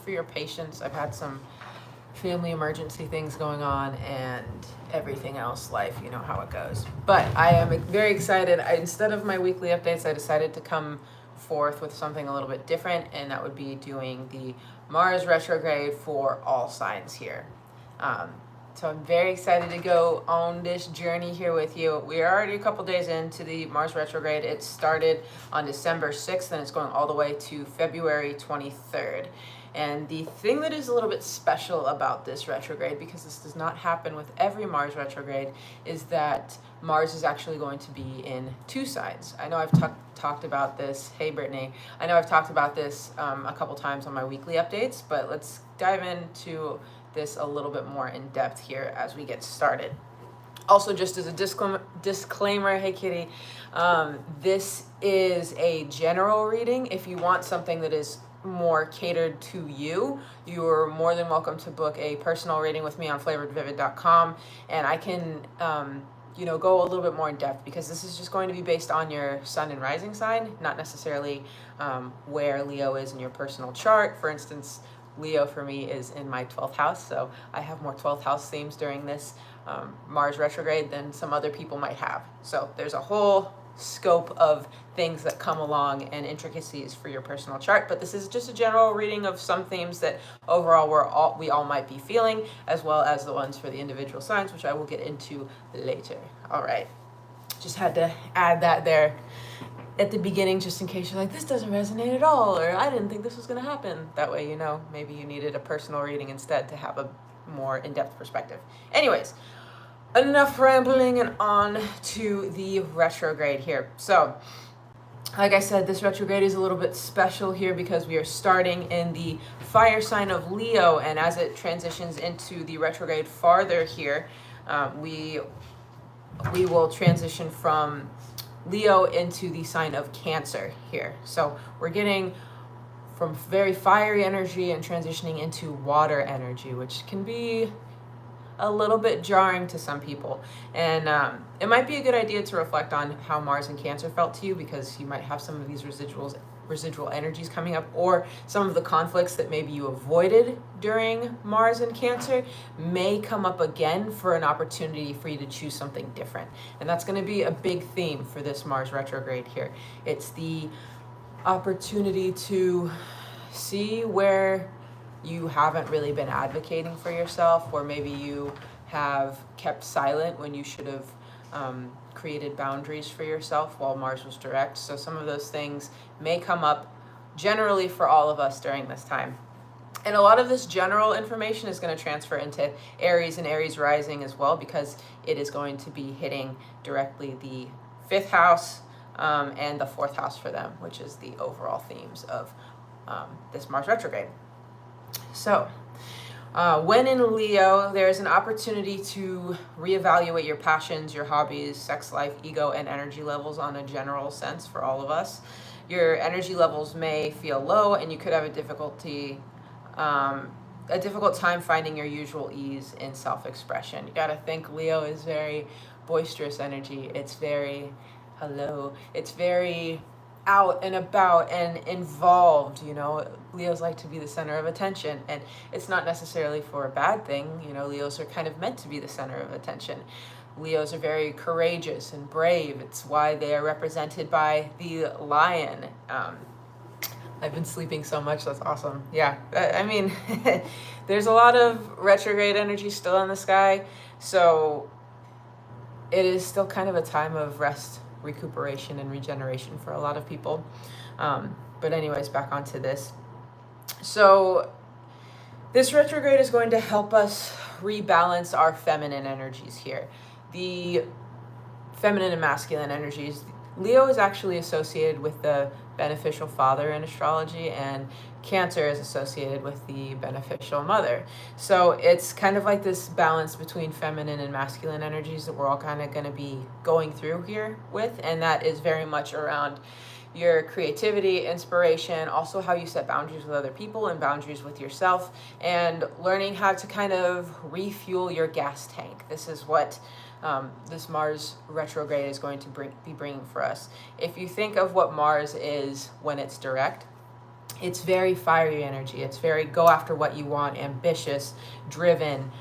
for your patience. I've had some family emergency things going on and everything else, life, you know how it goes. But I am very excited. Instead of my weekly updates, I decided to come forth with something a little bit different, and that would be doing the Mars retrograde for all signs here. So I'm very excited to go on this journey here with you. We are already a couple days into the Mars retrograde. It started on December 6th and it's going all the way to February 23rd. And the thing that is a little bit special about this retrograde, because this does not happen with every Mars retrograde, is that Mars is actually going to be in two signs. I know I've talked about this. Hey, Brittany. I know I've talked about this a couple times on my weekly updates, but let's dive into this a little bit more in depth here as we get started. Also, just as a disclaimer, hey Kitty, this is a general reading. If you want something that is more catered to you, you're more than welcome to book a personal reading with me on FlavoredVivid.com, and I can go a little bit more in depth, because this is just going to be based on your sun and rising sign, not necessarily where Leo is in your personal chart. For instance, Leo for me is in my 12th house, so I have more 12th house themes during this Mars retrograde than some other people might have. So there's a whole scope of things that come along and intricacies for your personal chart, but this is just a general reading of some themes that overall we all might be feeling, as well as the ones for the individual signs, which I will get into later. All right, just had to add that there at the beginning, just in case you're like, this doesn't resonate at all, or I didn't think this was going to happen. That way, maybe you needed a personal reading instead to have a more in-depth perspective. Anyways, enough rambling and on to the retrograde here. So, like I said, this retrograde is a little bit special here because we are starting in the fire sign of Leo, and as it transitions into the retrograde farther here, we will transition from Leo into the sign of Cancer here. So we're getting from very fiery energy and transitioning into water energy, which can be a little bit jarring to some people. And it might be a good idea to reflect on how Mars and Cancer felt to you, because you might have some of these residual energies coming up, or some of the conflicts that maybe you avoided during Mars and Cancer may come up again for an opportunity for you to choose something different. And that's going to be a big theme for this Mars retrograde here. It's the opportunity to see where you haven't really been advocating for yourself, or maybe you have kept silent when you should have created boundaries for yourself while Mars was direct. So some of those things may come up generally for all of us during this time. And a lot of this general information is going to transfer into Aries and Aries rising as well, because it is going to be hitting directly the 5th house and the 4th house for them, which is the overall themes of this Mars retrograde. So when in Leo, there is an opportunity to reevaluate your passions, your hobbies, sex life, ego, and energy levels on a general sense for all of us. Your energy levels may feel low, and you could have a difficult time finding your usual ease in self-expression. You got to think Leo is very boisterous energy. It's very It's very out and about and involved. Leos like to be the center of attention, and it's not necessarily for a bad thing. Leos are kind of meant to be the center of attention. Leos are very courageous and brave. It's why they are represented by the lion. I've been sleeping so much, that's awesome. Yeah, I mean, there's a lot of retrograde energy still in the sky, so it is still kind of a time of rest, recuperation, and regeneration for a lot of people. But anyways, back onto this. So this retrograde is going to help us rebalance our feminine energies here. The feminine and masculine energies. Leo is actually associated with the beneficial father in astrology, and Cancer is associated with the beneficial mother. So it's kind of like this balance between feminine and masculine energies that we're all kind of going to be going through here with, and that is very much around your creativity, inspiration, also how you set boundaries with other people and boundaries with yourself, and learning how to kind of refuel your gas tank. This is what this Mars retrograde is going to be bringing for us. If you think of what Mars is when it's direct, it's very fiery energy. It's very go after what you want, ambitious, driven.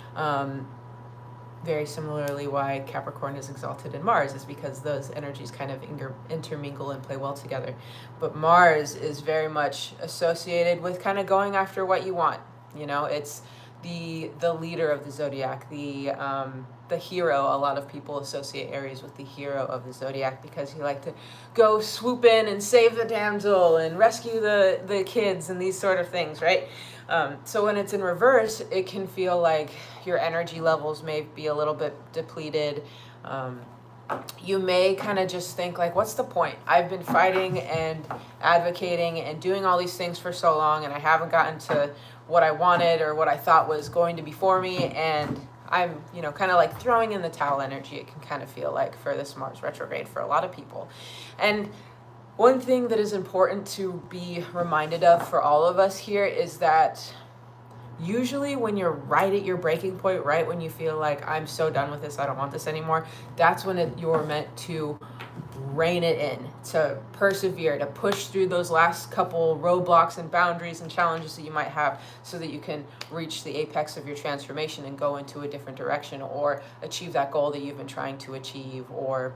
Very similarly why Capricorn is exalted in Mars is because those energies kind of intermingle and play well together. But Mars is very much associated with kind of going after what you want. You know, it's the leader of the zodiac, the hero. A lot of people associate Aries with the hero of the zodiac because he likes to go swoop in and save the damsel and rescue the kids and these sort of things, right? So when it's in reverse, it can feel like your energy levels may be a little bit depleted. You may kind of just think like, what's the point? I've been fighting and advocating and doing all these things for so long, and I haven't gotten to what I wanted or what I thought was going to be for me, and I'm, you know, kind of like throwing in the towel energy. It can kind of feel like for this Mars retrograde for a lot of people. And one thing that is important to be reminded of for all of us here is that usually when you're right at your breaking point, right when you feel like I'm so done with this, I don't want this anymore, that's when you're meant to rein it in, to persevere, to push through those last couple roadblocks and boundaries and challenges that you might have so that you can reach the apex of your transformation and go into a different direction or achieve that goal that you've been trying to achieve, or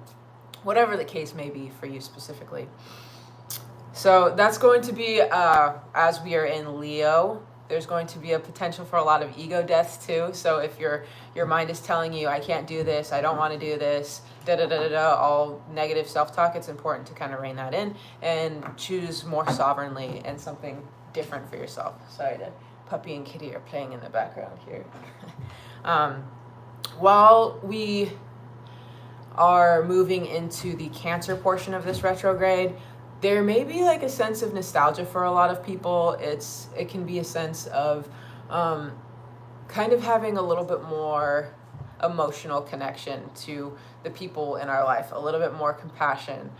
whatever the case may be for you specifically. So that's going to be, as we are in Leo, there's going to be a potential for a lot of ego deaths too. So if your mind is telling you, I can't do this, I don't want to do this, all negative self-talk, it's important to kind of rein that in and choose more sovereignly and something different for yourself. Sorry, the puppy and kitty are playing in the background here. While we are moving into the Cancer portion of this retrograde, there may be like a sense of nostalgia for a lot of people. It can be a sense of kind of having a little bit more emotional connection to the people in our life, a little bit more compassion.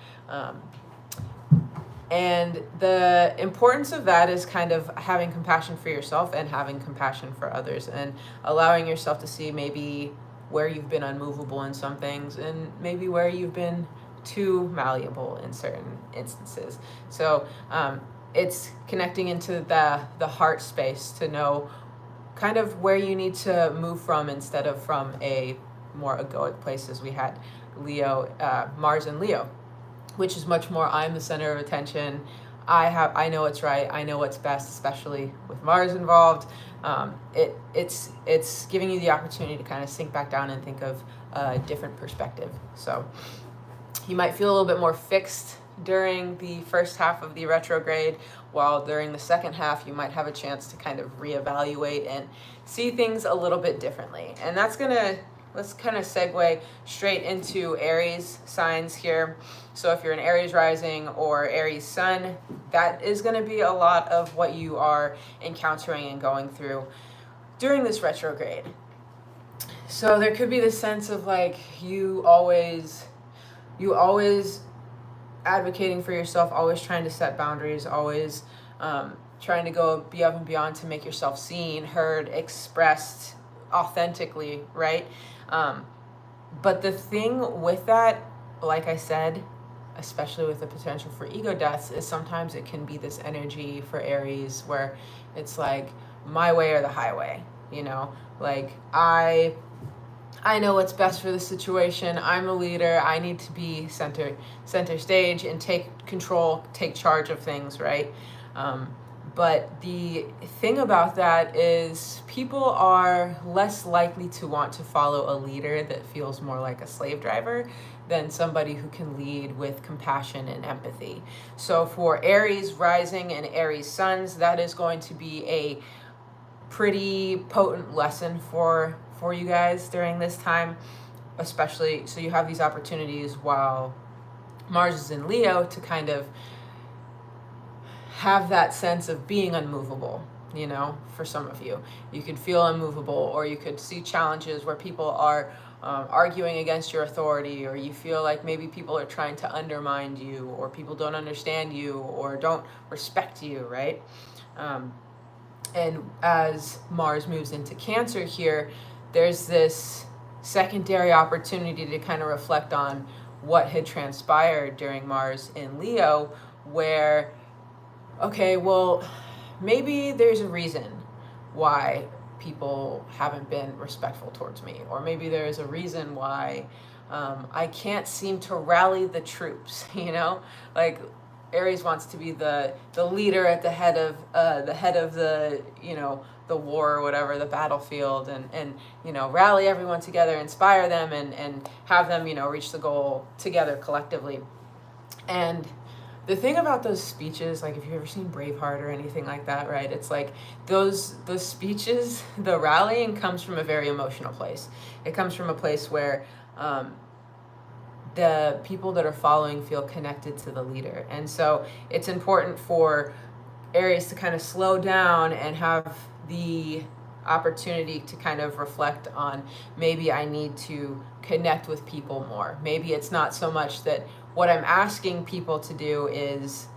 And the importance of that is kind of having compassion for yourself and having compassion for others and allowing yourself to see maybe where you've been unmovable in some things and maybe where you've been too malleable in certain instances. So it's connecting into the heart space to know kind of where you need to move from instead of from a more egoic place, as we had Mars and Leo, which is much more I'm the center of attention. I know what's right. I know what's best, especially with Mars involved. It's giving you the opportunity to kind of sink back down and think of a different perspective. So you might feel a little bit more fixed during the first half of the retrograde, while during the second half, you might have a chance to kind of reevaluate and see things a little bit differently. And let's kind of segue straight into Aries signs here. So if you're an Aries rising or Aries sun, that is going to be a lot of what you are encountering and going through during this retrograde. So there could be this sense of like you always advocating for yourself, always trying to set boundaries, always trying to go above and beyond to make yourself seen, heard, expressed authentically, right? But the thing with that, like I said, especially with the potential for ego deaths, is sometimes it can be this energy for Aries where it's like my way or the highway, you know, like I know what's best for the situation. I'm a leader. I need to be center stage and take control, take charge of things, right? But the thing about that is people are less likely to want to follow a leader that feels more like a slave driver than somebody who can lead with compassion and empathy. So for Aries rising and Aries suns, that is going to be a pretty potent lesson for you guys during this time, especially so you have these opportunities while Mars is in Leo to kind of have that sense of being unmovable. You know, for some of you, you could feel unmovable, or you could see challenges where people are arguing against your authority, or you feel like maybe people are trying to undermine you, or people don't understand you or don't respect you, right? And as Mars moves into Cancer here, there's this secondary opportunity to kind of reflect on what had transpired during Mars in Leo, where okay, well, maybe there's a reason why people haven't been respectful towards me, or maybe there's a reason why I can't seem to rally the troops, you know? Like, Aries wants to be the leader at the head of the, you know, the war or whatever, the battlefield, and you know, rally everyone together, inspire them, and have them, you know, reach the goal together collectively. And the thing about those speeches, like if you've ever seen Braveheart or anything like that, right? It's like those speeches, the rallying comes from a very emotional place. It comes from a place where the people that are following feel connected to the leader. And so it's important for Aries to kind of slow down and have the opportunity to kind of reflect on, maybe I need to connect with people more. Maybe it's not so much that what I'm asking people to do is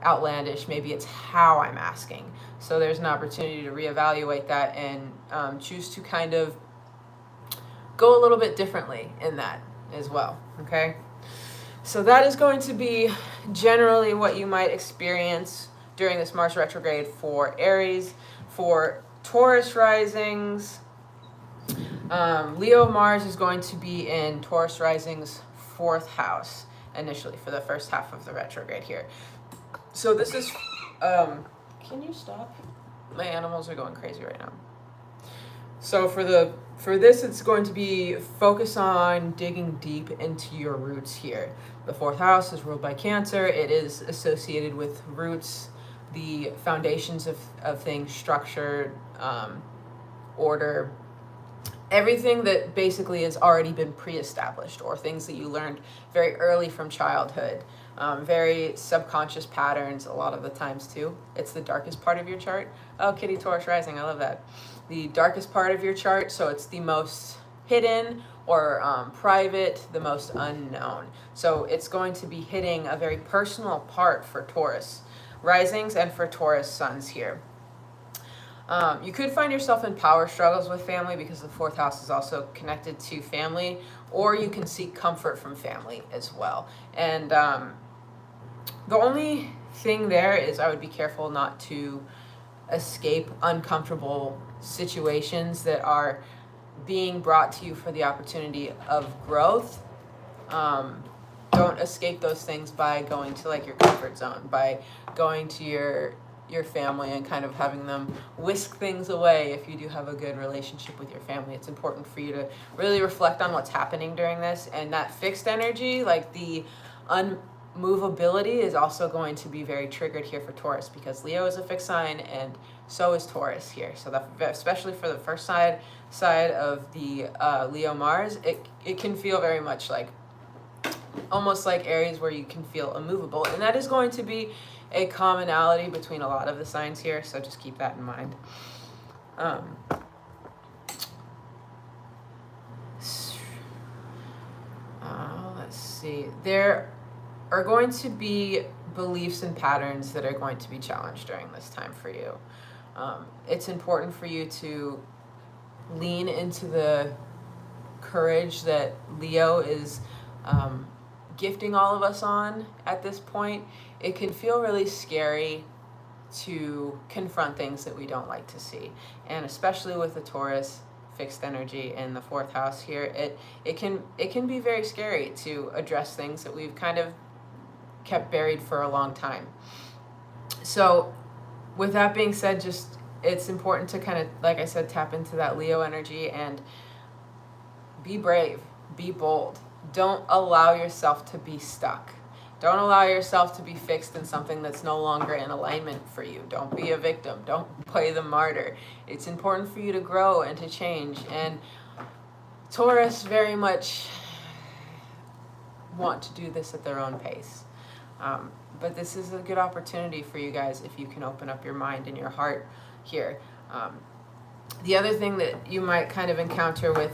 outlandish, maybe it's how I'm asking. So there's an opportunity to reevaluate that and choose to kind of go a little bit differently in that as well, okay? So that is going to be generally what you might experience during this Mars retrograde for Aries. For Taurus risings, Leo Mars is going to be in Taurus rising's 4th house initially for the first half of the retrograde here. So this is, can you stop? My animals are going crazy right now. So for this, it's going to be focus on digging deep into your roots here. The 4th house is ruled by Cancer. It is associated with roots, the foundations of things, structure, order, everything that basically has already been pre-established, or things that you learned very early from childhood, very subconscious patterns a lot of the times too. It's the darkest part of your chart. Oh, Kitty, Taurus rising, I love that. The darkest part of your chart, so it's the most hidden or private, the most unknown. So it's going to be hitting a very personal part for Taurus risings and for Taurus suns here. You could find yourself in power struggles with family because the 4th house is also connected to family, or you can seek comfort from family as well. And the only thing there is I would be careful not to escape uncomfortable situations that are being brought to you for the opportunity of growth. Don't escape those things by going to like your comfort zone, by going to your family and kind of having them whisk things away. If you do have a good relationship with your family, it's important for you to really reflect on what's happening during this. And that fixed energy, like the unmovability, is also going to be very triggered here for Taurus, because Leo is a fixed sign and so is Taurus here. So that, especially for the first side of the Leo Mars, it can feel very much like almost like Aries, where you can feel immovable, and that is going to be a commonality between a lot of the signs here, so just keep that in mind. Let's see. There are going to be beliefs and patterns that are going to be challenged during this time for you. It's important for you to lean into the courage that Leo is gifting all of us on at this point. It can feel really scary to confront things that we don't like to see, and especially with the Taurus fixed energy in the 4th house here, it can be very scary to address things that we've kind of kept buried for a long time. So with that being said, just it's important to kind of, like I said, tap into that Leo energy and be brave, be bold. Don't allow yourself to be stuck. Don't allow yourself to be fixed in something that's no longer in alignment for you. Don't be a victim. Don't play the martyr. It's important for you to grow and to change. And Taurus very much want to do this at their own pace. But this is a good opportunity for you guys if you can open up your mind and your heart here. The other thing that you might kind of encounter with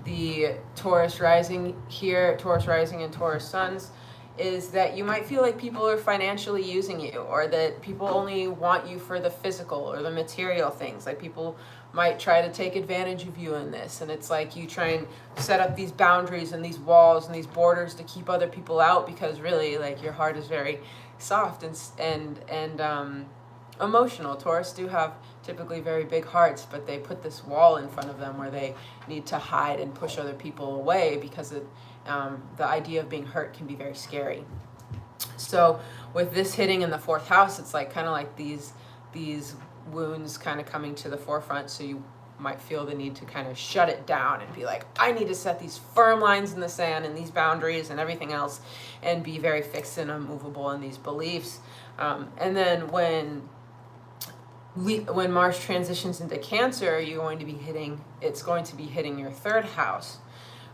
the Taurus rising here, Taurus rising and Taurus suns, is that you might feel like people are financially using you, or that people only want you for the physical or the material things. Like people might try to take advantage of you in this, and it's like you try and set up these boundaries and these walls and these borders to keep other people out, because really like your heart is very soft and emotional. Taurus do have typically very big hearts, but they put this wall in front of them where they need to hide and push other people away because the idea of being hurt can be very scary. So with this hitting in the 4th house, it's like kind of like these wounds kind of coming to the forefront. So you might feel the need to kind of shut it down and be like, I need to set these firm lines in the sand and these boundaries and everything else, and be very fixed and unmovable in these beliefs. And then when Mars transitions into Cancer, it's going to be hitting your 3rd house,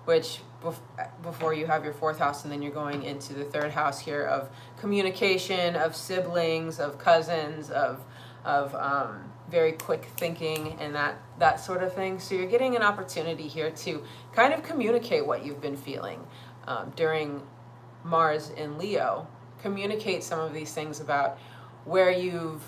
which before you have your 4th house, and then you're going into the 3rd house here of communication, of siblings, of cousins, of very quick thinking and that sort of thing. So you're getting an opportunity here to kind of communicate what you've been feeling during Mars in Leo. Communicate some of these things about what you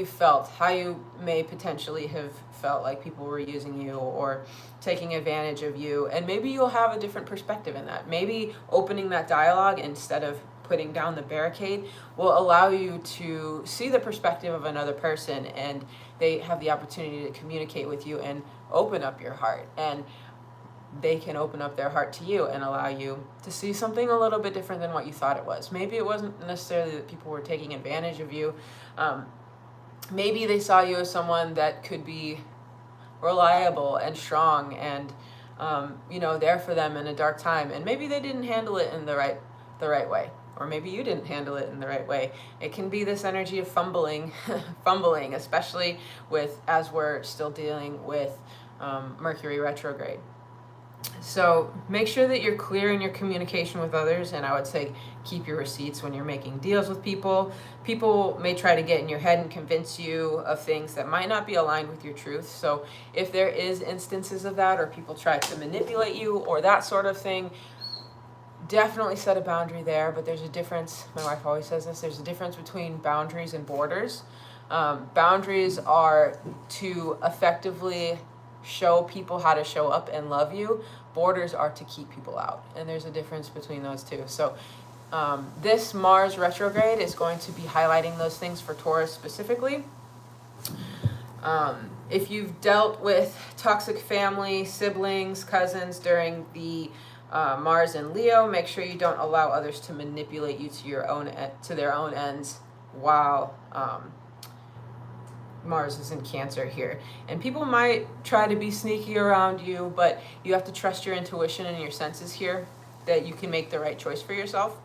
felt, how you may potentially have felt like people were using you or taking advantage of you, and maybe you'll have a different perspective in that. Maybe opening that dialogue instead of putting down the barricade will allow you to see the perspective of another person, and they have the opportunity to communicate with you and open up your heart, and they can open up their heart to you and allow you to see something a little bit different than what you thought it was. Maybe it wasn't necessarily that people were taking advantage of you. Maybe they saw you as someone that could be reliable and strong and there for them in a dark time, and maybe they didn't handle it in the right way, or maybe you didn't handle it in the right way. It can be this energy of fumbling, especially as we're still dealing with Mercury retrograde. So make sure that you're clear in your communication with others, and I would say keep your receipts when you're making deals with people. People may try to get in your head and convince you of things that might not be aligned with your truth. So if there is instances of that, or people try to manipulate you or that sort of thing, definitely set a boundary there. But there's a difference, my wife always says this, there's a difference between boundaries and borders. Boundaries are to effectively show people how to show up and love you. Borders are to keep people out, and there's a difference between those two. So this Mars retrograde is going to be highlighting those things for Taurus specifically. If you've dealt with toxic family, siblings, cousins during the Mars and Leo, make sure you don't allow others to manipulate you to their own ends while Mars is in Cancer here. And people might try to be sneaky around you, but you have to trust your intuition and your senses here, that you can make the right choice for yourself.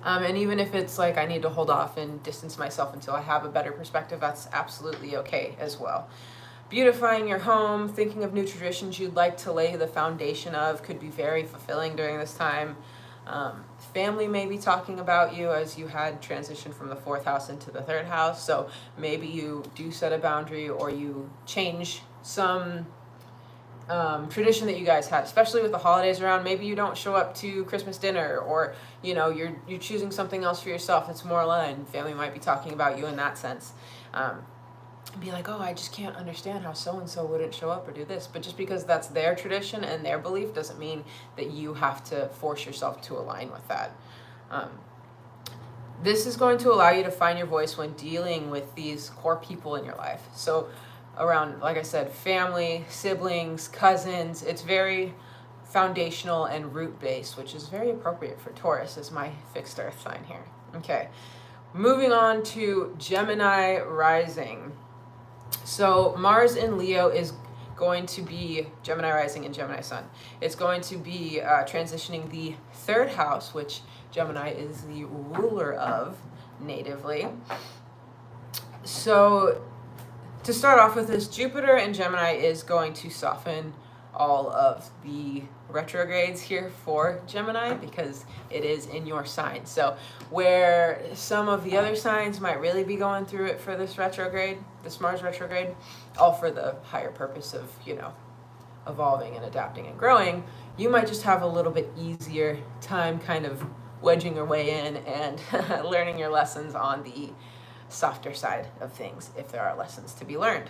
And even if it's like, I need to hold off and distance myself until I have a better perspective, that's absolutely okay as well. Beautifying your home, thinking of new traditions you'd like to lay the foundation of could be very fulfilling during this time. Family may be talking about you as you had transitioned from the 4th house into the 3rd house. So maybe you do set a boundary, or you change some tradition that you guys had, especially with the holidays around. Maybe you don't show up to Christmas dinner, or you're choosing something else for yourself that's more aligned. Family might be talking about you in that sense. Be like, oh, I just can't understand how so-and-so wouldn't show up or do this. But just because that's their tradition and their belief doesn't mean that you have to force yourself to align with that. This is going to allow you to find your voice when dealing with these core people in your life. So around, like I said, family, siblings, cousins, it's very foundational and root-based, which is very appropriate for Taurus as my fixed earth sign here. Okay, moving on to Gemini rising. So Mars in Leo is going to be Gemini rising and Gemini sun. It's going to be transitioning the 3rd house, which Gemini is the ruler of natively. So to start off with this, Jupiter in Gemini is going to soften all of the retrogrades here for Gemini, because it is in your sign. So where some of the other signs might really be going through it for this retrograde, this Mars retrograde, all for the higher purpose of, evolving and adapting and growing, you might just have a little bit easier time kind of wedging your way in and learning your lessons on the softer side of things, if there are lessons to be learned.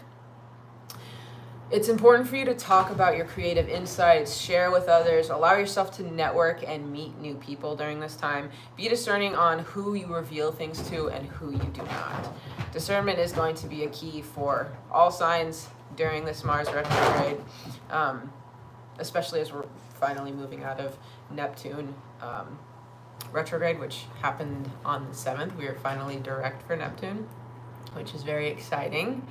It's important for you to talk about your creative insights, share with others, allow yourself to network and meet new people during this time. Be discerning on who you reveal things to and who you do not. Discernment is going to be a key for all signs during this Mars retrograde, especially as we're finally moving out of Neptune retrograde, which happened on the 7th. We are finally direct for Neptune, which is very exciting.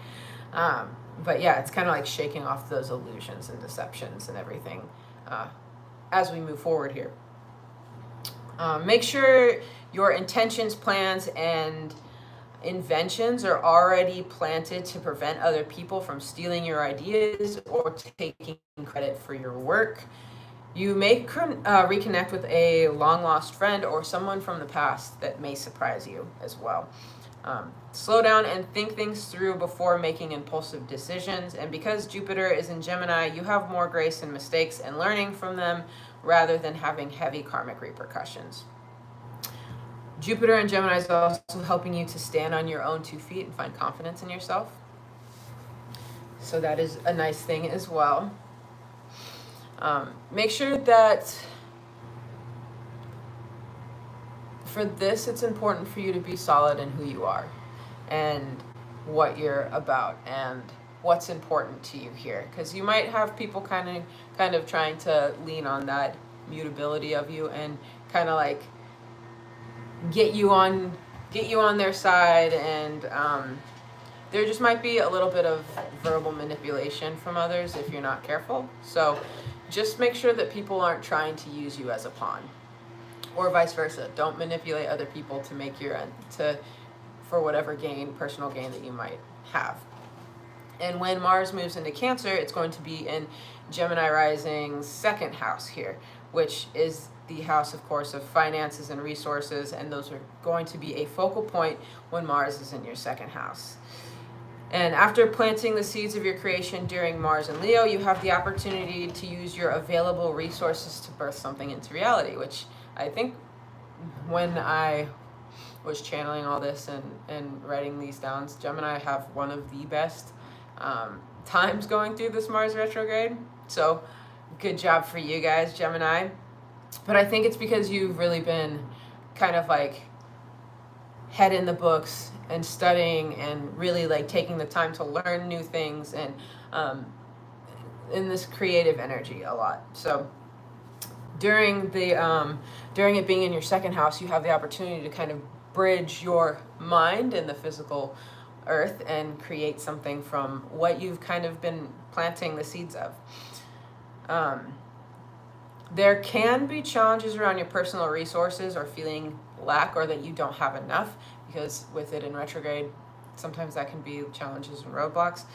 But yeah, it's kind of like shaking off those illusions and deceptions and everything as we move forward here. Make sure your intentions, plans, and inventions are already planted to prevent other people from stealing your ideas or taking credit for your work. You may reconnect with a long-lost friend or someone from the past that may surprise you as well. Slow down and think things through before making impulsive decisions. And because Jupiter is in Gemini, you have more grace in mistakes and learning from them rather than having heavy karmic repercussions. Jupiter in Gemini is also helping you to stand on your own 2 feet and find confidence in yourself. So that is a nice thing as well. Make sure that for this, it's important for you to be solid in who you are and what you're about and what's important to you here. Because you might have people kind of trying to lean on that mutability of you and kind of like get you on their side, and there just might be a little bit of verbal manipulation from others if you're not careful. So just make sure that people aren't trying to use you as a pawn, or vice versa. Don't manipulate other people to make for whatever personal gain that you might have. And when Mars moves into Cancer, it's going to be in Gemini rising's 2nd house here, which is the house, of course, of finances and resources, and those are going to be a focal point when Mars is in your 2nd house. And after planting the seeds of your creation during Mars and Leo, you have the opportunity to use your available resources to birth something into reality, which I think when I was channeling all this and writing these down, Gemini have one of the best times going through this Mars retrograde. So good job for you guys, Gemini. But I think it's because you've really been kind of like head in the books and studying and really like taking the time to learn new things and in this creative energy a lot. So during it being in your 2nd house, you have the opportunity to kind of bridge your mind and the physical earth and create something from what you've kind of been planting the seeds of. There can be challenges around your personal resources or feeling lack or that you don't have enough, because with it in retrograde, sometimes that can be challenges and roadblocks.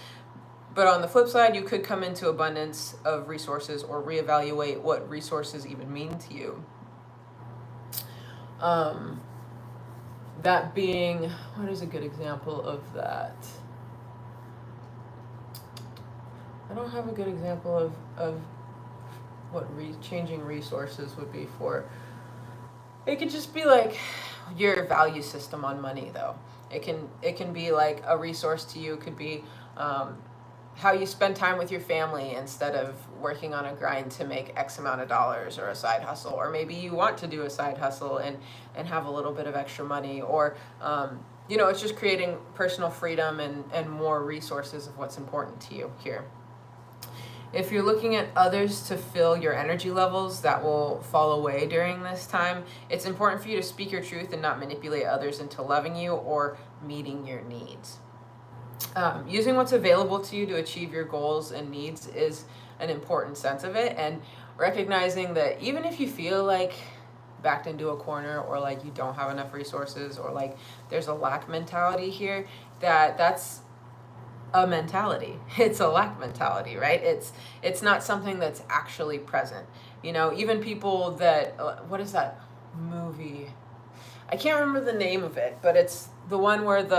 But on the flip side, you could come into abundance of resources or reevaluate what resources even mean to you. That being, what is a good example of that? I don't have a good example of what changing resources would be for. It could just be like your value system on money, though. It can be like a resource to you. It could be how you spend time with your family instead of working on a grind to make X amount of dollars or a side hustle. Or maybe you want to do a side hustle and have a little bit of extra money. Or, it's just creating personal freedom and more resources of what's important to you here. If you're looking at others to fill your energy levels that will fall away during this time, it's important for you to speak your truth and not manipulate others into loving you or meeting your needs. Using what's available to you to achieve your goals and needs is an important sense of it, and recognizing that even if you feel like backed into a corner or like you don't have enough resources or like there's a lack mentality here, that's a mentality. It's a lack mentality, right? It's not something that's actually present. Even people that, what is that movie? I can't remember the name of it, but it's the one where it's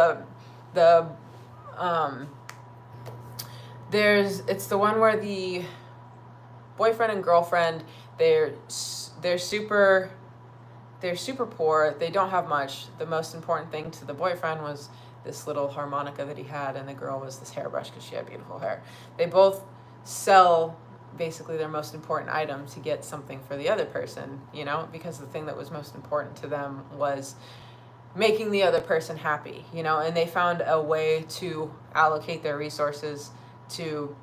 the one where the boyfriend and girlfriend, they're super poor. They don't have much. The most important thing to the boyfriend was this little harmonica that he had, and the girl was this hairbrush because she had beautiful hair. They both sell basically their most important item to get something for the other person, you know, because the thing that was most important to them was making the other person happy, you know, and they found a way to allocate their resources to,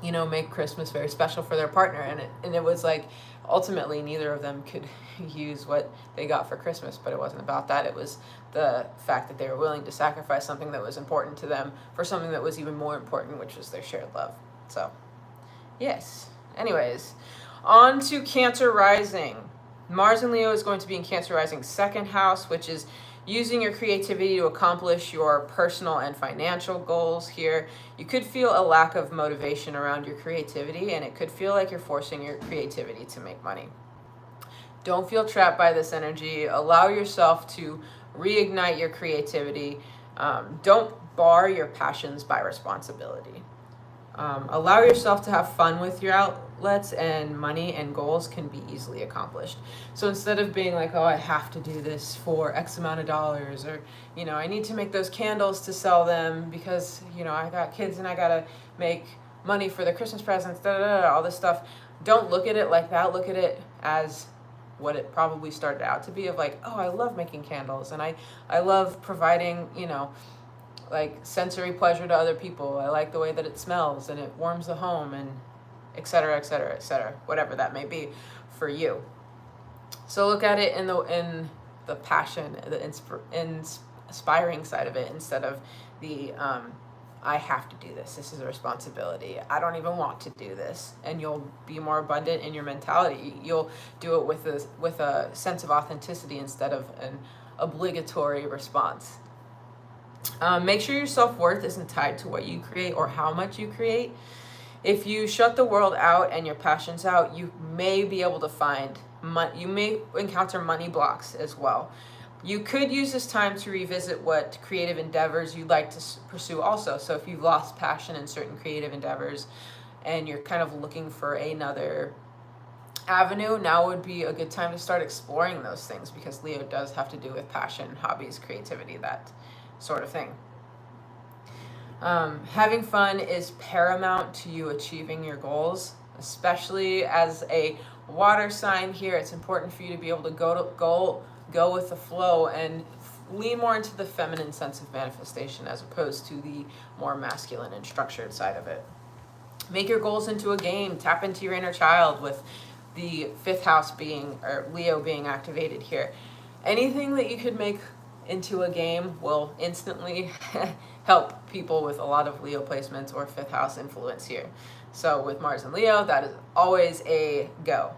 you know, make Christmas very special for their partner. And it was like, ultimately neither of them could use what they got for Christmas, but it wasn't about that. It was the fact that they were willing to sacrifice something that was important to them for something that was even more important, which was their shared love. So yes, anyways, on to Cancer rising. Mars and Leo is going to be in Cancer rising second house, which is using your creativity to accomplish your personal and financial goals here. You could feel a lack of motivation around your creativity, and it could feel like you're forcing your creativity to make money. Don't feel trapped by this energy. Allow yourself to reignite your creativity. Don't bar your passions by responsibility. Allow yourself to have fun with your outlets, and money and goals can be easily accomplished. So instead of being like, oh, I have to do this for X amount of dollars, or, you know, I need to make those candles to sell them because, you know, I got kids and I got to make money for the Christmas presents, all this stuff. Don't look at it like that. Look at it as what it probably started out to be, of like, oh, I love making candles, and I love providing, you know, like sensory pleasure to other people. I like the way that it smells and it warms the home, and et cetera, et cetera, et cetera, whatever that may be for you. So look at it in the passion, the inspiring side of it, instead of the I have to do this. This is a responsibility. I don't even want to do this. And you'll be more abundant in your mentality. You'll do it with a sense of authenticity instead of an obligatory response. Make sure your self-worth isn't tied to what you create or how much you create. If you shut the world out and your passions out, you may be able to find you may encounter money blocks as well. You could use this time to revisit what creative endeavors you'd like to pursue also. So if you've lost passion in certain creative endeavors and you're kind of looking for another avenue, now would be a good time to start exploring those things, because Leo does have to do with passion, hobbies, creativity, that sort of thing. Having fun is paramount to you achieving your goals, especially as a water sign here. It's important for you to be able to go with the flow and lean more into the feminine sense of manifestation as opposed to the more masculine and structured side of it. Make your goals into a game. Tap into your inner child with the fifth house being, or Leo being activated here. Anything that you could make into a game will instantly help people with a lot of Leo placements or fifth house influence here. So with Mars and Leo, that is always a go.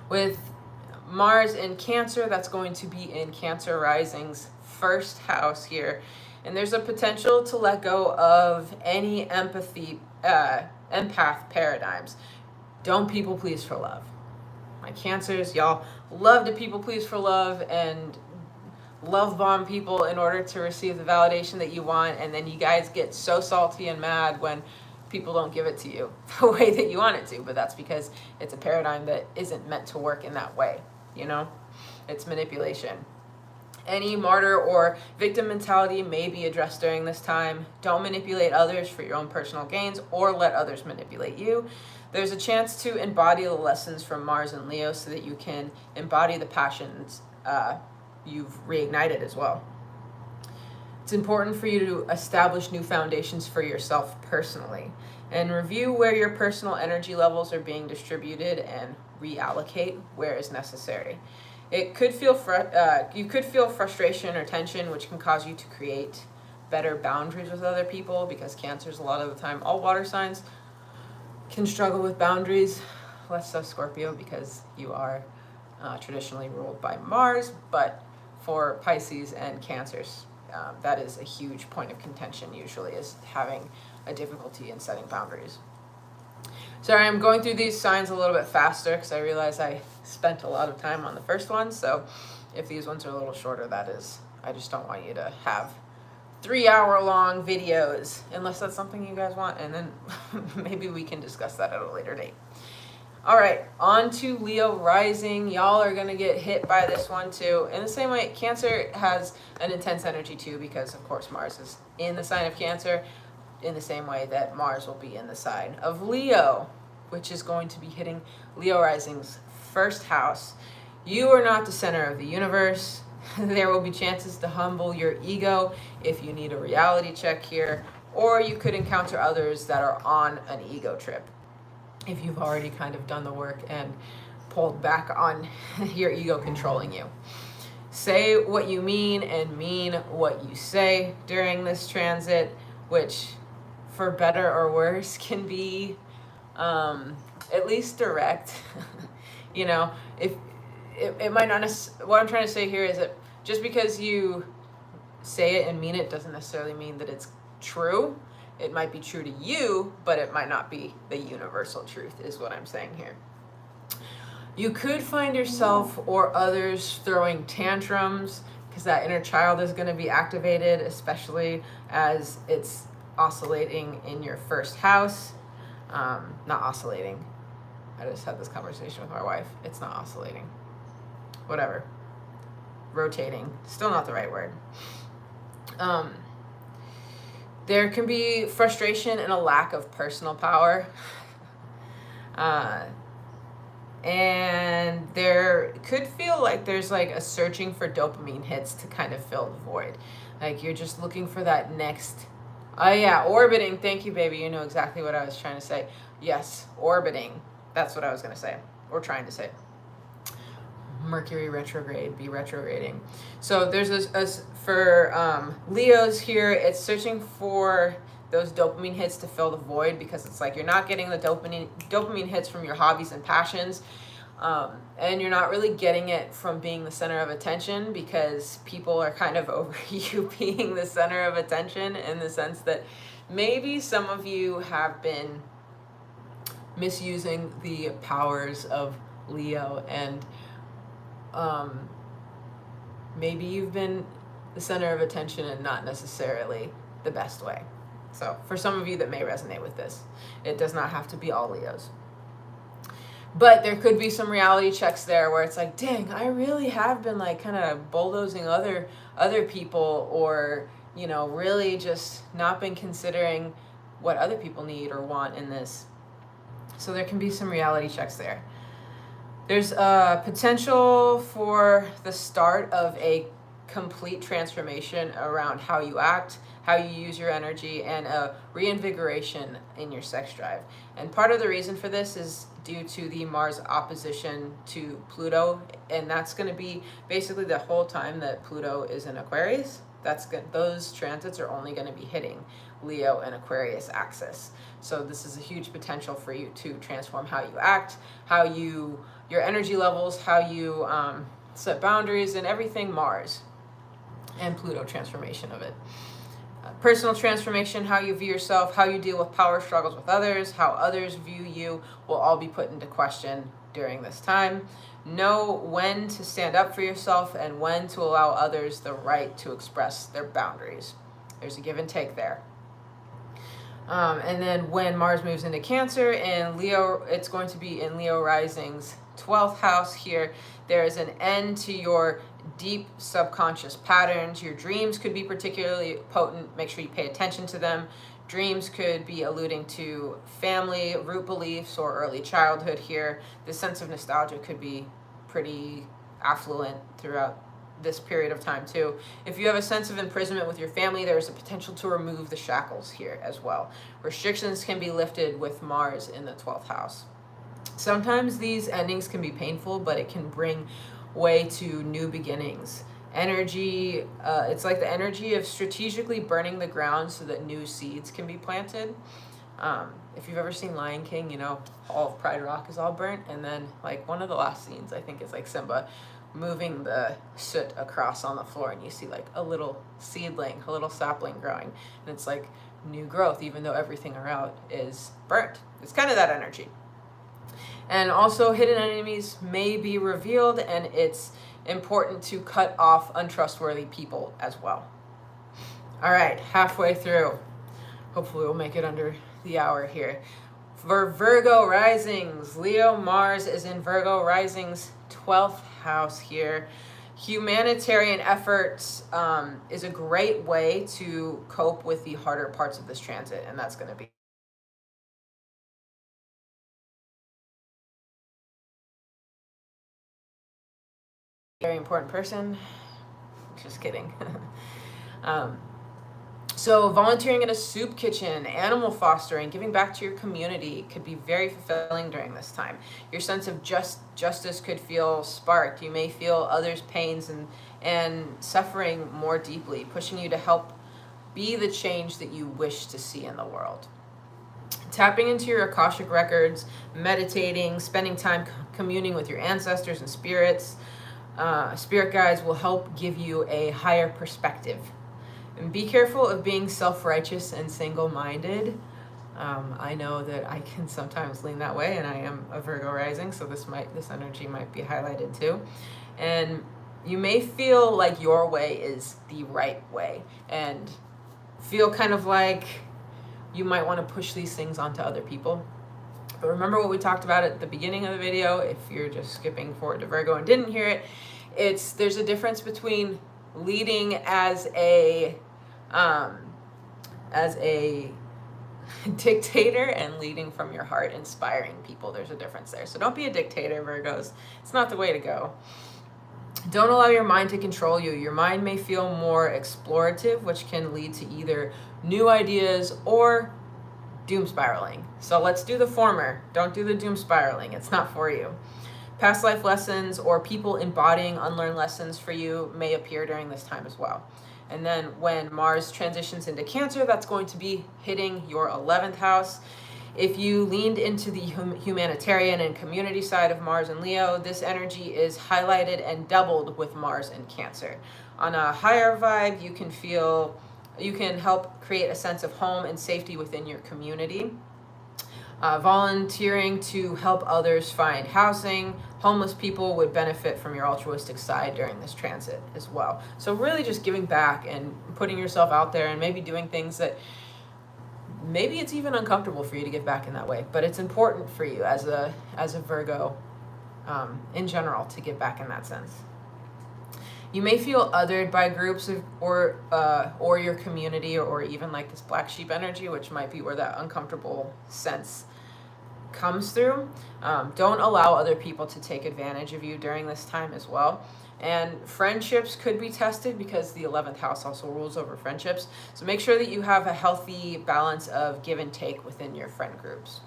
With Mars in Cancer, that's going to be in Cancer rising's first house here. And there's a potential to let go of any empath paradigms. Don't people please for love. My Cancers, y'all love to people please for love and love bomb people in order to receive the validation that you want, and then you guys get so salty and mad when people don't give it to you the way that you want it to. But that's because it's a paradigm that isn't meant to work in that way, you know? It's manipulation. Any martyr or victim mentality may be addressed during this time. Don't manipulate others for your own personal gains or let others manipulate you. There's a chance to embody the lessons from Mars and Leo so that you can embody the passions you've reignited as well. It's important for you to establish new foundations for yourself personally and review where your personal energy levels are being distributed and reallocate where is necessary. It could feel you could feel frustration or tension, which can cause you to create better boundaries with other people, because Cancers, a lot of the time, all water signs can struggle with boundaries, less so Scorpio because you are traditionally ruled by Mars, but for Pisces and Cancers, that is a huge point of contention usually, is having a difficulty in setting boundaries. Sorry, I'm going through these signs a little bit faster because I realize I spent a lot of time on the first one. So if these ones are a little shorter, that is, I just don't want you to have 3-hour-long videos unless that's something you guys want. And then maybe we can discuss that at a later date. All right, on to Leo rising. Y'all are going to get hit by this one too. In the same way, Cancer has an intense energy too, because of course Mars is in the sign of Cancer. in the same way that Mars will be in the sign of Leo, which is going to be hitting Leo rising's first house. You are not the center of the universe. There will be chances to humble your ego if you need a reality check here, or you could encounter others that are on an ego trip if you've already kind of done the work and pulled back on your ego controlling you. Say what you mean and mean what you say during this transit, which for better or worse can be at least direct. You know, if it might not what I'm trying to say here is that just because you say it and mean it doesn't necessarily mean that it's true. It might be true to you, but it might not be the universal truth, is what I'm saying here. You could find yourself or others throwing tantrums because that inner child is going to be activated, especially as it's oscillating in your first house. Not oscillating. I just had this conversation with my wife. It's not oscillating. Whatever. Rotating. Still not the right word. There can be frustration and a lack of personal power. And there could feel like there's like a searching for dopamine hits to kind of fill the void. Like you're just looking for that next, oh yeah, orbiting. Thank you, baby. You know exactly what I was trying to say. Yes, orbiting. That's what I was going to say, or trying to say. Mercury retrograde, be retrograding. So there's this for Leos here, it's searching for those dopamine hits to fill the void, because it's like you're not getting the dopamine hits from your hobbies and passions, and you're not really getting it from being the center of attention, because people are kind of over you being the center of attention, in the sense that maybe some of you have been misusing the powers of Leo, and maybe you've been the center of attention and not necessarily the best way. So for some of you that may resonate with this, it does not have to be all Leos. But there could be some reality checks there where it's like, dang, I really have been like kind of bulldozing other people, or, you know, really just not been considering what other people need or want in this. So there can be some reality checks there. There's a potential for the start of a complete transformation around how you act, how you use your energy, and a reinvigoration in your sex drive. And part of the reason for this is due to the Mars opposition to Pluto, and that's going to be basically the whole time that Pluto is in Aquarius. That's good. Those transits are only going to be hitting Leo and Aquarius axis. So this is a huge potential for you to transform how you act, how you, your energy levels, how you set boundaries, and everything Mars and Pluto transformation of it. Personal transformation, how you view yourself, how you deal with power struggles with others, how others view you, will all be put into question during this time. Know when to stand up for yourself and when to allow others the right to express their boundaries. There's a give and take there. And then when Mars moves into Cancer and Leo, it's going to be in Leo rising's 12th house here. There is an end to your deep subconscious patterns. Your dreams could be particularly potent. Make sure you pay attention to them. Dreams could be alluding to family, root beliefs, or early childhood here. The sense of nostalgia could be pretty affluent throughout this period of time too. If you have a sense of imprisonment with your family, there's a potential to remove the shackles here as well. Restrictions can be lifted with Mars in the 12th house. Sometimes these endings can be painful, but it can bring way to new beginnings. Energy, it's like the energy of strategically burning the ground so that new seeds can be planted. If you've ever seen Lion King, you know, all of Pride Rock is all burnt, and then like one of the last scenes, I think, is like Simba moving the soot across on the floor, and you see like a little seedling, a little sapling growing, and it's like new growth, even though everything around is burnt. It's kind of that energy. And also hidden enemies may be revealed, and it's important to cut off untrustworthy people as well. All right, halfway through. Hopefully we'll make it under the hour here. For Virgo risings, Leo Mars is in Virgo rising's 12th house here. Humanitarian efforts is a great way to cope with the harder parts of this transit, and that's going to be a very important person. Just kidding. So volunteering in a soup kitchen, animal fostering, giving back to your community could be very fulfilling during this time. Your sense of justice could feel sparked. You may feel others' pains and suffering more deeply, pushing you to help be the change that you wish to see in the world. Tapping into your Akashic records, meditating, spending time communing with your ancestors and spirits, spirit guides will help give you a higher perspective. And be careful of being self-righteous and single-minded. I know that I can sometimes lean that way, and I am a Virgo rising, so this energy might be highlighted too. And you may feel like your way is the right way, and feel kind of like you might want to push these things onto other people. But remember what we talked about at the beginning of the video. If you're just skipping forward to Virgo and didn't hear it, there's a difference between leading as a dictator and leading from your heart, inspiring people. There's a difference there. So don't be a dictator, Virgos. It's not the way to go. Don't allow your mind to control you. Your mind may feel more explorative, which can lead to either new ideas or doom spiraling. So let's do the former. Don't do the doom spiraling. It's not for you. Past life lessons or people embodying unlearned lessons for you may appear during this time as well. And then when Mars transitions into Cancer, that's going to be hitting your 11th house. If you leaned into the humanitarian and community side of Mars and Leo, this energy is highlighted and doubled with Mars and Cancer. On a higher vibe, you can help create a sense of home and safety within your community. Volunteering to help others find housing. Homeless people would benefit from your altruistic side during this transit as well. So really just giving back and putting yourself out there and maybe doing things that maybe it's even uncomfortable for you to give back in that way, but it's important for you as a Virgo in general to give back in that sense. You may feel othered by groups or your community, or even like this black sheep energy, which might be where that uncomfortable sense comes through. Don't allow other people to take advantage of you during this time as well. And friendships could be tested because the 11th house also rules over friendships. So make sure that you have a healthy balance of give and take within your friend groups.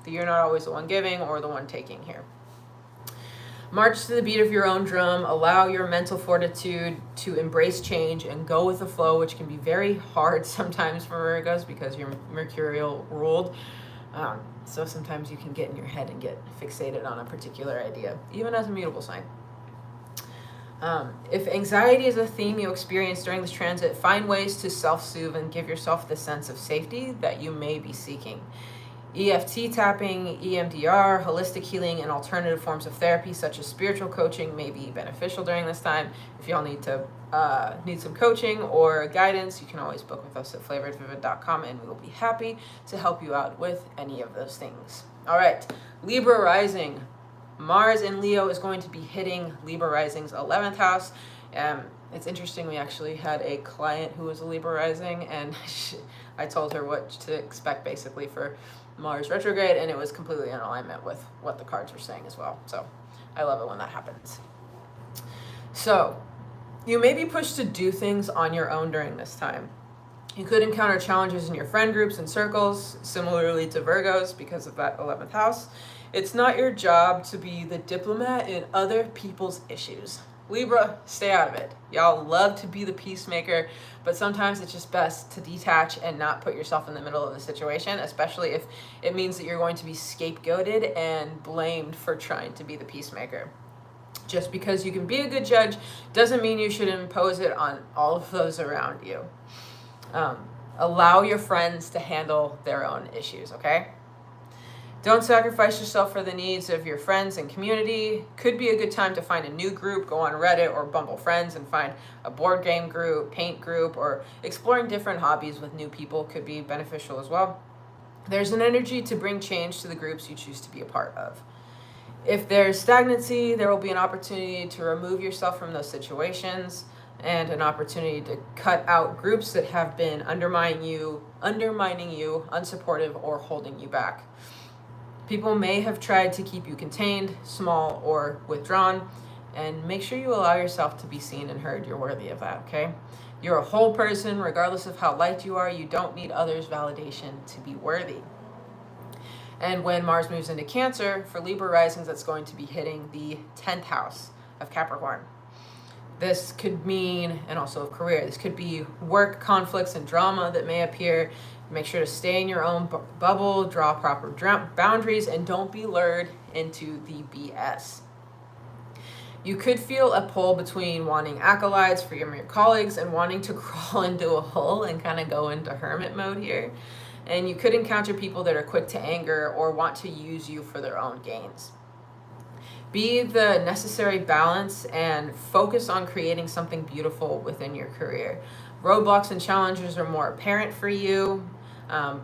That you're not always the one giving or the one taking here. March to the beat of your own drum. Allow your mental fortitude to embrace change and go with the flow, which can be very hard sometimes for Virgos because you're mercurial ruled. So sometimes you can get in your head and get fixated on a particular idea, even as a mutable sign. If anxiety is a theme you experience during this transit, find ways to self-soothe and give yourself the sense of safety that you may be seeking. EFT tapping, EMDR, holistic healing, and alternative forms of therapy such as spiritual coaching may be beneficial during this time. If y'all need some coaching or guidance, you can always book with us at FlavoredVivid.com, and we will be happy to help you out with any of those things. All right, Libra rising. Mars in Leo is going to be hitting Libra rising's 11th house. It's interesting, we actually had a client who was a Libra rising, and I told her what to expect basically for Mars retrograde, and it was completely in alignment with what the cards were saying as well. So I love it when that happens. So you may be pushed to do things on your own during this time. You could encounter challenges in your friend groups and circles, similarly to Virgos because of that 11th house. It's not your job to be the diplomat in other people's issues. Libra, stay out of it. Y'all love to be the peacemaker, but sometimes it's just best to detach and not put yourself in the middle of the situation, especially if it means that you're going to be scapegoated and blamed for trying to be the peacemaker. Just because you can be a good judge doesn't mean you should impose it on all of those around you. Allow your friends to handle their own issues, okay? Don't sacrifice yourself for the needs of your friends and community. Could be a good time to find a new group, go on Reddit or Bumble Friends and find a board game group, paint group, or exploring different hobbies with new people could be beneficial as well. There's an energy to bring change to the groups you choose to be a part of. If there's stagnancy, there will be an opportunity to remove yourself from those situations and an opportunity to cut out groups that have been undermining you, unsupportive, or holding you back. People may have tried to keep you contained, small, or withdrawn, and make sure you allow yourself to be seen and heard. You're worthy of that, okay? You're a whole person, regardless of how light you are. You don't need others' validation to be worthy. And when Mars moves into Cancer, for Libra risings, that's going to be hitting the 10th house of Capricorn. This could mean, and also of career, this could be work conflicts and drama that may appear. Make sure to stay in your own bubble, draw proper boundaries, and don't be lured into the BS. You could feel a pull between wanting acolytes from your colleagues and wanting to crawl into a hole and kind of go into hermit mode here. And you could encounter people that are quick to anger or want to use you for their own gains. Be the necessary balance and focus on creating something beautiful within your career. Roadblocks and challenges are more apparent for you,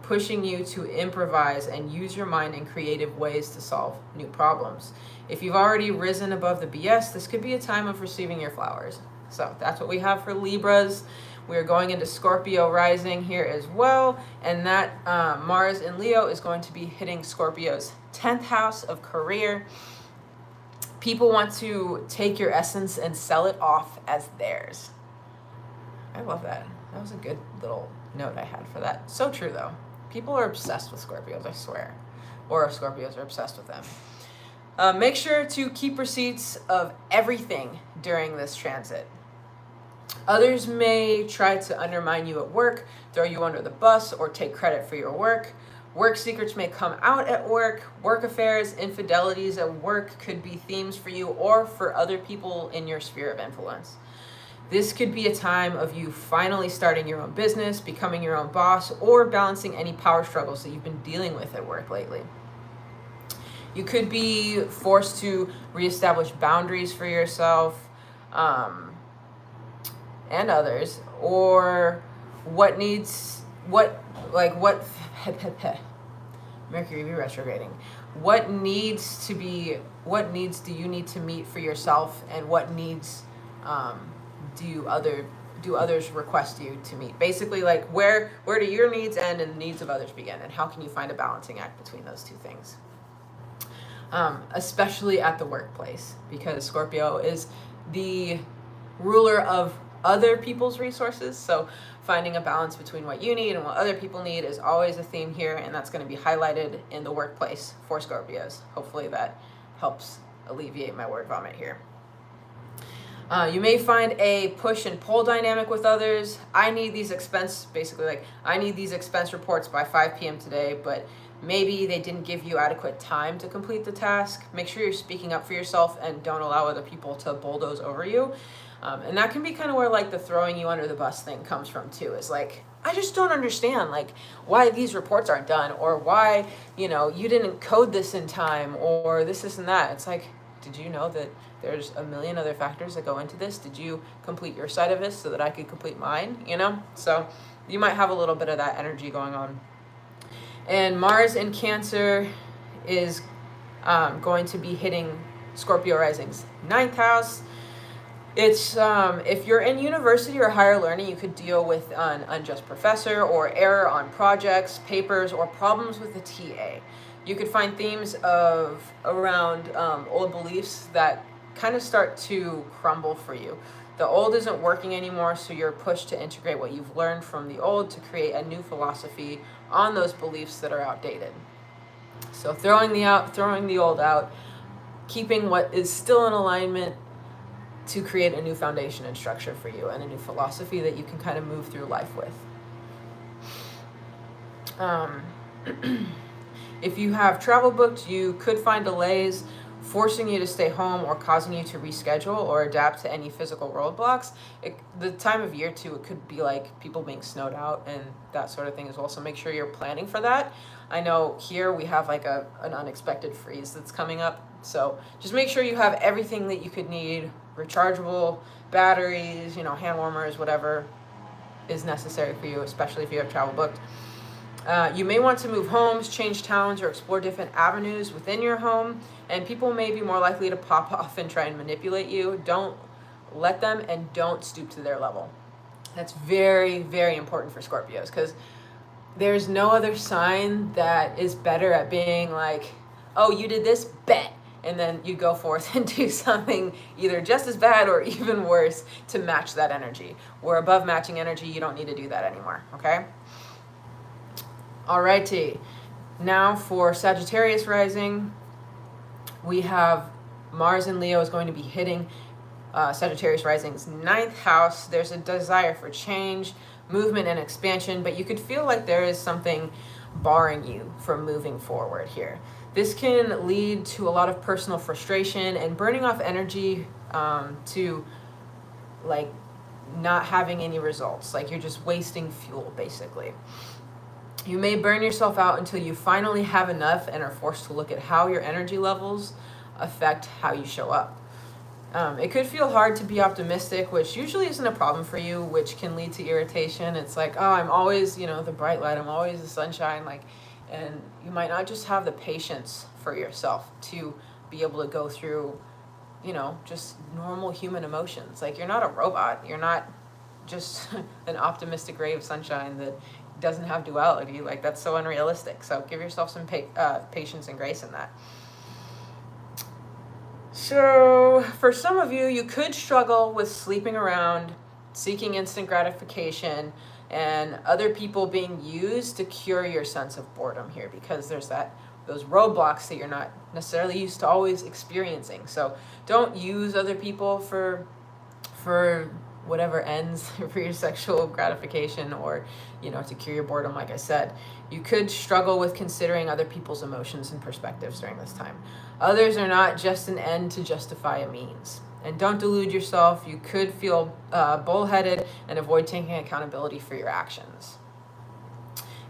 pushing you to improvise and use your mind in creative ways to solve new problems. If you've already risen above the BS, this could be a time of receiving your flowers. So that's what we have for Libras. We're going into Scorpio rising here as well, and that Mars in Leo is going to be hitting Scorpio's 10th house of career. People want to take your essence and sell it off as theirs. I love that. That was a good little note I had for that. So true, though. People are obsessed with Scorpios, I swear. Or Scorpios are obsessed with them. Make sure to keep receipts of everything during this transit. Others may try to undermine you at work, throw you under the bus, or take credit for your work. Work secrets may come out at work. Work affairs, infidelities at work could be themes for you or for other people in your sphere of influence. This could be a time of you finally starting your own business, becoming your own boss, or balancing any power struggles that you've been dealing with at work lately. You could be forced to reestablish boundaries for yourself and others, or Mercury be retrograding. What needs do you need to meet for yourself, and what needs do others request you to meet? Basically, like where do your needs end and the needs of others begin, and how can you find a balancing act between those two things? Especially at the workplace, because Scorpio is the ruler of other people's resources. So finding a balance between what you need and what other people need is always a theme here, and that's going to be highlighted in the workplace for Scorpios. Hopefully that helps alleviate my word vomit here. You may find a push and pull dynamic with others. I need these expense reports by 5 p.m. today, but maybe they didn't give you adequate time to complete the task. Make sure you're speaking up for yourself and don't allow other people to bulldoze over you. And that can be kind of where like the throwing you under the bus thing comes from too. Is like, I just don't understand like why these reports aren't done, or why, you didn't code this in time, or this and that. It's like, did you know that there's a million other factors that go into this? Did you complete your side of this so that I could complete mine? So you might have a little bit of that energy going on. And Mars in Cancer is going to be hitting Scorpio rising's 9th house. It's if you're in university or higher learning, you could deal with an unjust professor or error on projects, papers, or problems with the TA. You could find themes around old beliefs that kind of start to crumble for you. The old isn't working anymore, so you're pushed to integrate what you've learned from the old to create a new philosophy on those beliefs that are outdated. So throwing the old out, keeping what is still in alignment to create a new foundation and structure for you, and a new philosophy that you can kind of move through life with. If you have travel booked, you could find delays forcing you to stay home or causing you to reschedule or adapt to any physical roadblocks. The time of year too, it could be like people being snowed out and that sort of thing as well. So make sure you're planning for that. I know here we have like an unexpected freeze that's coming up. So just make sure you have everything that you could need, rechargeable batteries, hand warmers, whatever is necessary for you, especially if you have travel booked. You may want to move homes, change towns, or explore different avenues within your home. And people may be more likely to pop off and try and manipulate you. Don't let them, and don't stoop to their level. That's very, very important for Scorpios, because there's no other sign that is better at being like, oh, you did this, bet. And then you go forth and do something either just as bad or even worse to match that energy. We're above matching energy. You don't need to do that anymore, okay? Alrighty. Now for Sagittarius rising, we have Mars in Leo is going to be hitting Sagittarius rising's 9th house. There's a desire for change, movement, and expansion, but you could feel like there is something barring you from moving forward here. This can lead to a lot of personal frustration and burning off energy to like not having any results. Like you're just wasting fuel, basically. You may burn yourself out until you finally have enough and are forced to look at how your energy levels affect how you show up. It could feel hard to be optimistic, which usually isn't a problem for you, which can lead to irritation. It's like, oh, I'm always, the bright light. I'm always the sunshine. And you might not just have the patience for yourself to be able to go through, just normal human emotions. Like, you're not a robot. You're not just an optimistic ray of sunshine that doesn't have duality. Like, that's so unrealistic. So give yourself some patience and grace in that. So for some of you, you could struggle with sleeping around, seeking instant gratification, and other people being used to cure your sense of boredom here, because there's those roadblocks that you're not necessarily used to always experiencing. So don't use other people for whatever ends for your sexual gratification or, to cure your boredom, like I said. You could struggle with considering other people's emotions and perspectives during this time. Others are not just an end to justify a means. And don't delude yourself. You could feel bullheaded and avoid taking accountability for your actions.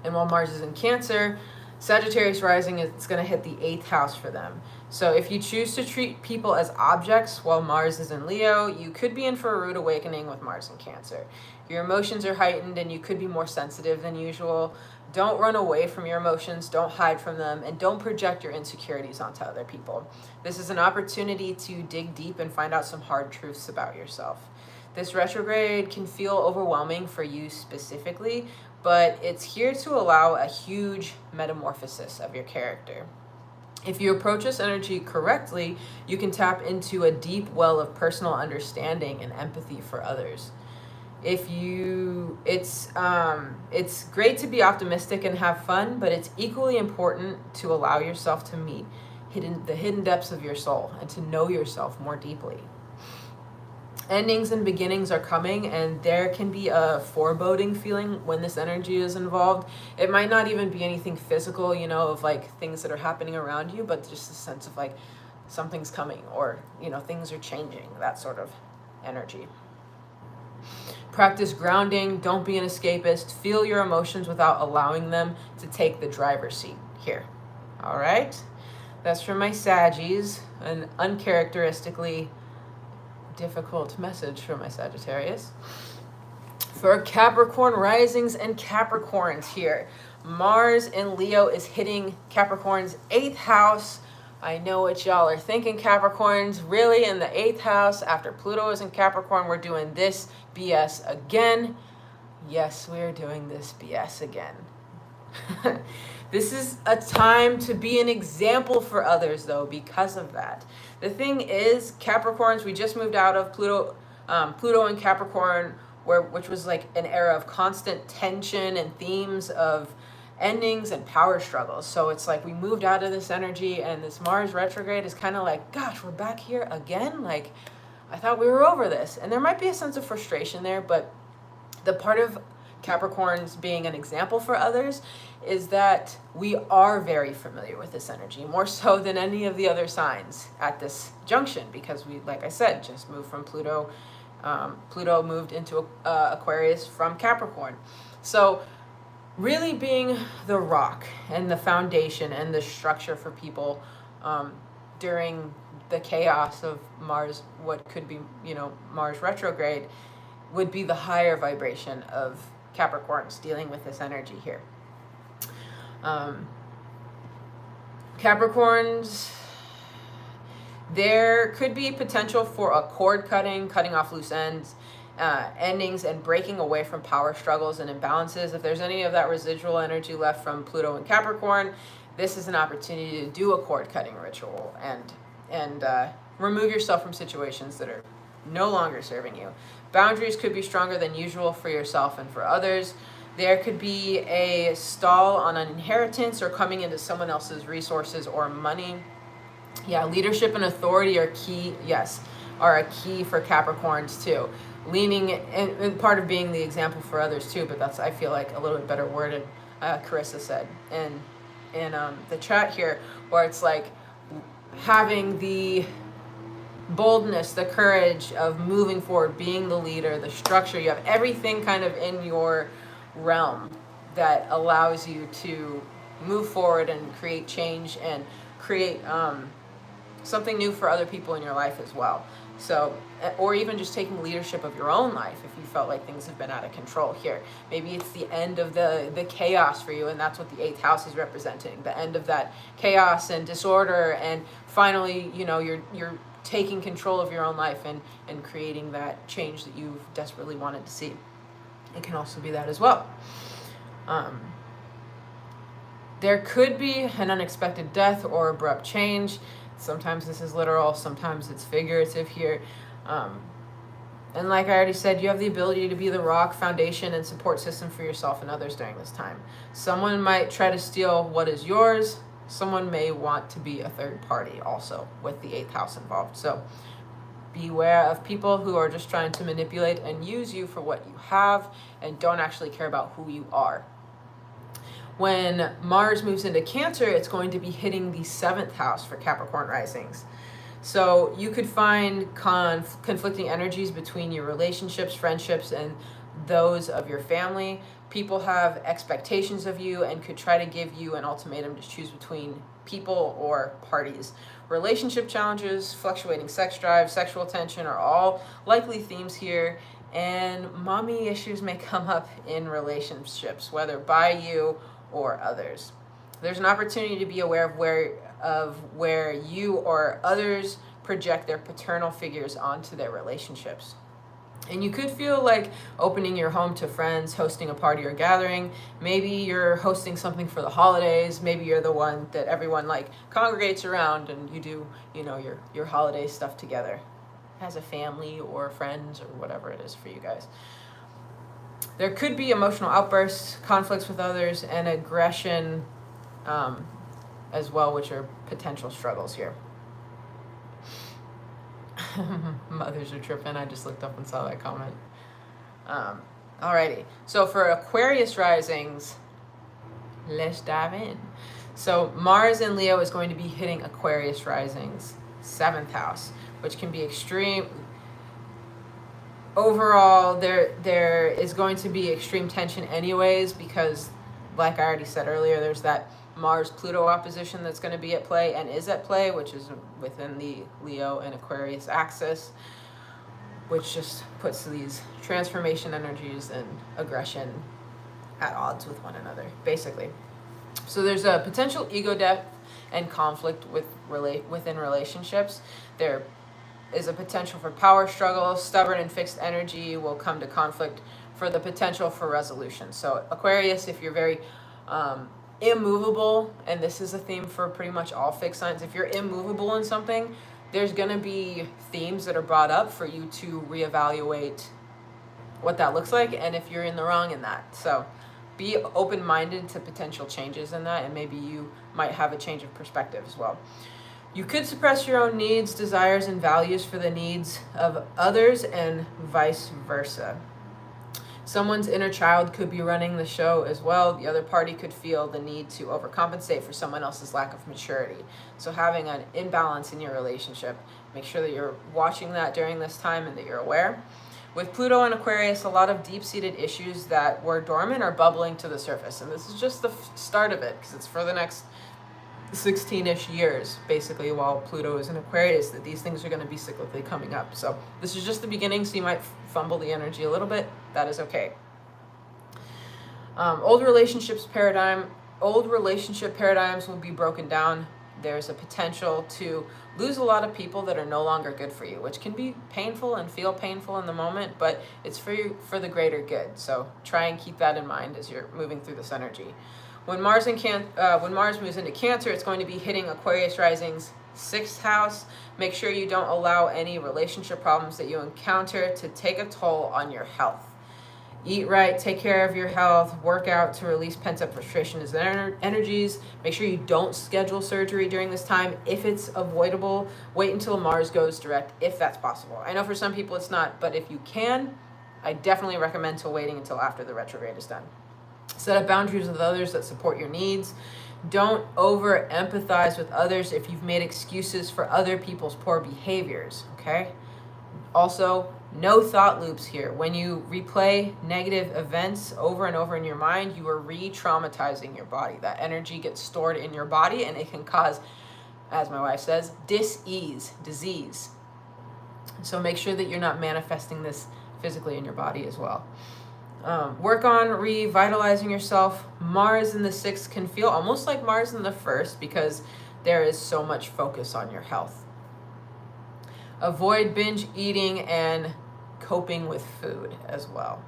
And while Mars is in Cancer, Sagittarius rising, it's going to hit the 8th house for them. So if you choose to treat people as objects while Mars is in Leo, you could be in for a rude awakening with Mars in Cancer. Your emotions are heightened and you could be more sensitive than usual. Don't run away from your emotions, don't hide from them, and don't project your insecurities onto other people. This is an opportunity to dig deep and find out some hard truths about yourself. This retrograde can feel overwhelming for you specifically, but it's here to allow a huge metamorphosis of your character. If you approach this energy correctly, you can tap into a deep well of personal understanding and empathy for others. It's great to be optimistic and have fun, but it's equally important to allow yourself to meet the hidden depths of your soul and to know yourself more deeply. Endings and beginnings are coming, and there can be a foreboding feeling when this energy is involved. It might not even be anything physical, of like things that are happening around you, but just a sense of like something's coming, or, things are changing, that sort of energy. Practice grounding. Don't be an escapist. Feel your emotions without allowing them to take the driver's seat here. All right? That's for my Saggies, an uncharacteristically difficult message for my Sagittarius. For Capricorn risings and Capricorns here, Mars in Leo is hitting Capricorn's 8th house. I know what y'all are thinking, Capricorns. Really, in the 8th house, after Pluto is in Capricorn, we're doing this BS again. Yes, we're doing this BS again. This is a time to be an example for others, though, because of that. The thing is, Capricorns, we just moved out of Pluto in Capricorn, which was like an era of constant tension and themes of endings and power struggles. So it's like we moved out of this energy, and this Mars retrograde is kind of like, gosh, we're back here again? Like, I thought we were over this. And there might be a sense of frustration there, but the part of Capricorns being an example for others is that we are very familiar with this energy, more so than any of the other signs at this junction, because we, like I said, just moved from Pluto. Pluto moved into Aquarius from Capricorn. So really being the rock and the foundation and the structure for people during the chaos of Mars, what could be, Mars retrograde, would be the higher vibration of Capricorns dealing with this energy here. Capricorns, there could be potential for a cord cutting off loose ends, endings, and breaking away from power struggles and imbalances. If there's any of that residual energy left from Pluto and Capricorn, this is an opportunity to do a cord cutting ritual and remove yourself from situations that are no longer serving you. Boundaries could be stronger than usual for yourself and for others. There could be a stall on an inheritance or coming into someone else's resources or money. Yeah, leadership and authority are key, are a key for Capricorns too. Leaning, and part of being the example for others too, but that's, I feel like, a little bit better worded, Carissa said in the chat here, where it's like having the boldness, the courage of moving forward, being the leader, the structure. You have everything kind of in your realm that allows you to move forward and create change and create something new for other people in your life as well. So, or even just taking leadership of your own life if you felt like things have been out of control here. Maybe it's the end of the chaos for you, and that's what the 8th house is representing, the end of that chaos and disorder, and finally, you know, you're taking control of your own life and creating that change that you've desperately wanted to see. It can also be that as well. There could be an unexpected death or abrupt change. Sometimes this is literal, sometimes it's figurative here. And like I already said, you have the ability to be the rock, foundation, and support system for yourself and others during this time. Someone might try to steal what is yours. Someone may want to be a third party also with the 8th house involved. So beware of people who are just trying to manipulate and use you for what you have and don't actually care about who you are. When Mars moves into Cancer, it's going to be hitting the 7th house for Capricorn risings. So you could find conflicting energies between your relationships, friendships, and those of your family. People have expectations of you and could try to give you an ultimatum to choose between people or parties. Relationship challenges, fluctuating sex drive, sexual tension are all likely themes here. And mommy issues may come up in relationships, whether by you or others. There's an opportunity to be aware of where you or others project their paternal figures onto their relationships. And you could feel like opening your home to friends, hosting a party or gathering. Maybe you're hosting something for the holidays. Maybe you're the one that everyone like congregates around and you do, you know, your holiday stuff together as a family or friends or whatever it is for you guys. There could be emotional outbursts, conflicts with others, and aggression as well, which are potential struggles here. Mothers are tripping. I just looked up and saw that comment. Alrighty. So for Aquarius risings, let's dive in. So Mars in Leo is going to be hitting Aquarius risings, 7th house, which can be extreme. Overall, there is going to be extreme tension anyways, because like I already said earlier, there's that Mars-Pluto opposition that's going to be at play and is at play, which is within the Leo and Aquarius axis, which just puts these transformation energies and aggression at odds with one another, basically. So there's a potential ego death and conflict within relationships. There is a potential for power struggles. Stubborn and fixed energy will come to conflict for the potential for resolution. So Aquarius, if you're very immovable, and this is a theme for pretty much all fixed signs, if you're immovable in something, there's going to be themes that are brought up for you to reevaluate what that looks like and if you're in the wrong in that. So be open-minded to potential changes in that, and maybe you might have a change of perspective as well. You could suppress your own needs, desires, and values for the needs of others, and vice versa. Someone's inner child could be running the show as well. The other party could feel the need to overcompensate for someone else's lack of maturity. So having an imbalance in your relationship, make sure that you're watching that during this time and that you're aware. With Pluto and Aquarius, a lot of deep-seated issues that were dormant are bubbling to the surface. And this is just the start of it, because it's for the next 16-ish years, basically, while Pluto is in Aquarius, that these things are going to be cyclically coming up. So this is just the beginning, so you might fumble the energy a little bit. That is okay. Old relationships paradigm old relationship paradigms will be broken down. There's a potential to lose a lot of people that are no longer good for you, which can be painful and feel painful in the moment, but it's for you, for the greater good. So try and keep that in mind as you're moving through this energy. When Mars moves into Cancer, it's going to be hitting Aquarius rising's 6th house. Make sure you don't allow any relationship problems that you encounter to take a toll on your health. Eat right, take care of your health, work out to release pent-up frustration and energies. Make sure you don't schedule surgery during this time. If it's avoidable, wait until Mars goes direct, if that's possible. I know for some people it's not, but if you can, I definitely recommend waiting until after the retrograde is done. Set up boundaries with others that support your needs. Don't over empathize with others if you've made excuses for other people's poor behaviors, okay? Also, no thought loops here. When you replay negative events over and over in your mind, you are re-traumatizing your body. That energy gets stored in your body and it can cause, as my wife says, dis-ease, disease. So make sure that you're not manifesting this physically in your body as well. Work on revitalizing yourself. Mars in the 6th can feel almost like Mars in the 1st because there is so much focus on your health. Avoid binge eating and coping with food as well.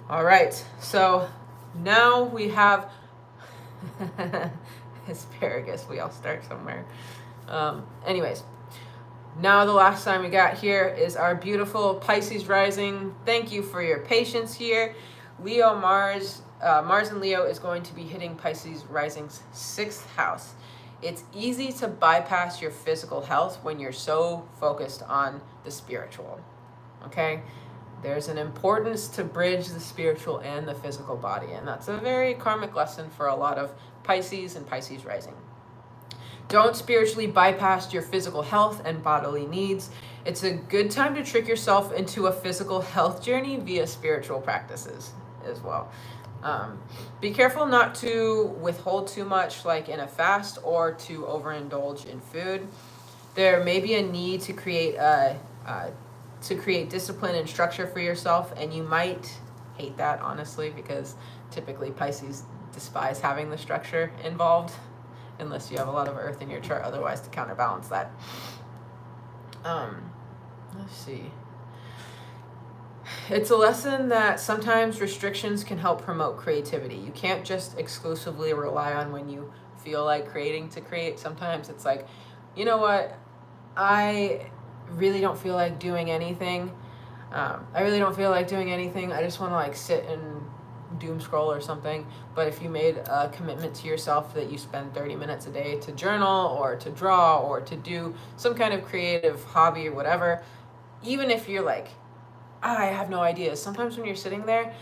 All right, so now we have asparagus. We all start somewhere. Anyways, now the last sign we got here is our beautiful Pisces rising. Thank you for your patience here. Mars in Leo is going to be hitting Pisces rising's 6th house. It's easy to bypass your physical health when you're so focused on the spiritual, okay? There's an importance to bridge the spiritual and the physical body, and that's a very karmic lesson for a lot of Pisces and Pisces rising. Don't spiritually bypass your physical health and bodily needs. It's a good time to trick yourself into a physical health journey via spiritual practices as well. Be careful not to withhold too much, like in a fast, or to overindulge in food. There may be a need to create discipline and structure for yourself, and you might hate that, honestly, because typically Pisces despise having the structure involved, unless you have a lot of Earth in your chart otherwise to counterbalance that. Let's see. It's a lesson that sometimes restrictions can help promote creativity. You can't just exclusively rely on when you feel like creating to create. Sometimes it's like, you know what, I really don't feel like doing anything. I just want to like sit and doom scroll or something. But if you made a commitment to yourself that you spend 30 minutes a day to journal or to draw or to do some kind of creative hobby or whatever, even if you're like, I have no ideas, sometimes when you're sitting there,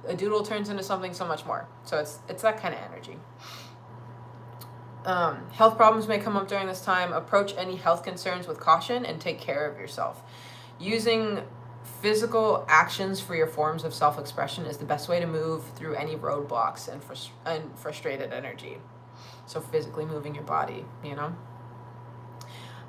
a doodle turns into something so much more. So it's that kind of energy. Health problems may come up during this time. Approach any health concerns with caution and take care of yourself. Using physical actions for your forms of self-expression is the best way to move through any roadblocks and frustrated energy. So physically moving your body, you know.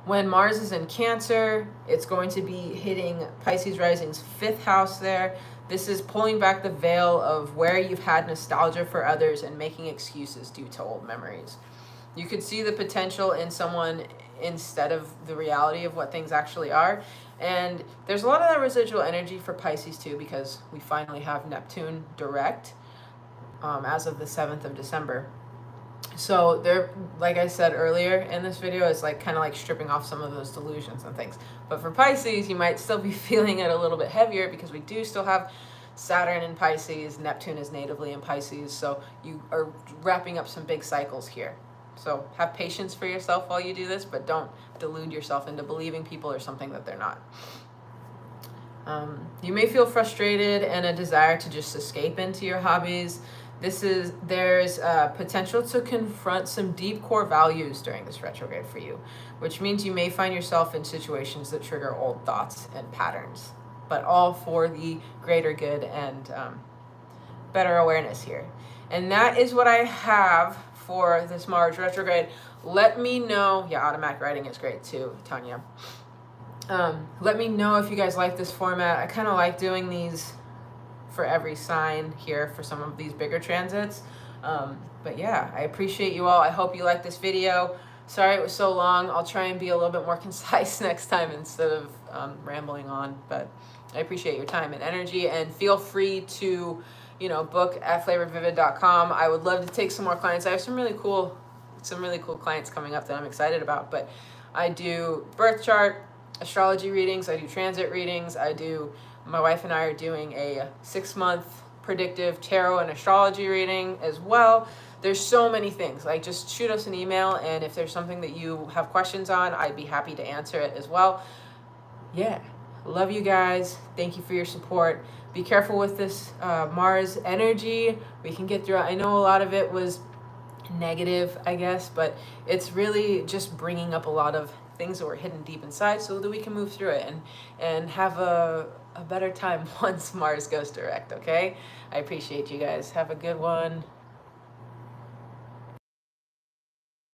When Mars is in Cancer, it's going to be hitting Pisces rising's 5th house there. This is pulling back the veil of where you've had nostalgia for others and making excuses due to old memories. You could see the potential in someone instead of the reality of what things actually are. And there's a lot of that residual energy for Pisces too, because we finally have Neptune direct as of the 7th of December. So there, like I said earlier in this video, it's like kind of like stripping off some of those delusions and things. But for Pisces, you might still be feeling it a little bit heavier because we do still have Saturn in Pisces. Neptune is natively in Pisces. So you are wrapping up some big cycles here. So have patience for yourself while you do this, but don't delude yourself into believing people are something that they're not. You may feel frustrated and a desire to just escape into your hobbies. There's potential to confront some deep core values during this retrograde for you, which means you may find yourself in situations that trigger old thoughts and patterns, but all for the greater good and better awareness here. And that is what I have for this Mars retrograde. Let me know. Yeah, automatic writing is great too, Tanya. Let me know if you guys like this format. I kind of like doing these for every sign here for some of these bigger transits. But yeah, I appreciate you all. I hope you liked this video. Sorry it was so long. I'll try and be a little bit more concise next time instead of rambling on. But I appreciate your time and energy, and feel free to, you know, book at FlavoredVivid.com. I would love to take some more clients. I have some really cool clients coming up that I'm excited about. But I do birth chart, astrology readings. I do transit readings. My wife and I are doing a 6-month predictive tarot and astrology reading as well. There's so many things. Like, just shoot us an email, and if there's something that you have questions on, I'd be happy to answer it as well. Yeah, love you guys. Thank you for your support. Be careful with this Mars energy. We can get through it. I know a lot of it was negative, I guess, but it's really just bringing up a lot of things that were hidden deep inside so that we can move through it and have a better time once Mars goes direct, okay? I appreciate you guys. Have a good one.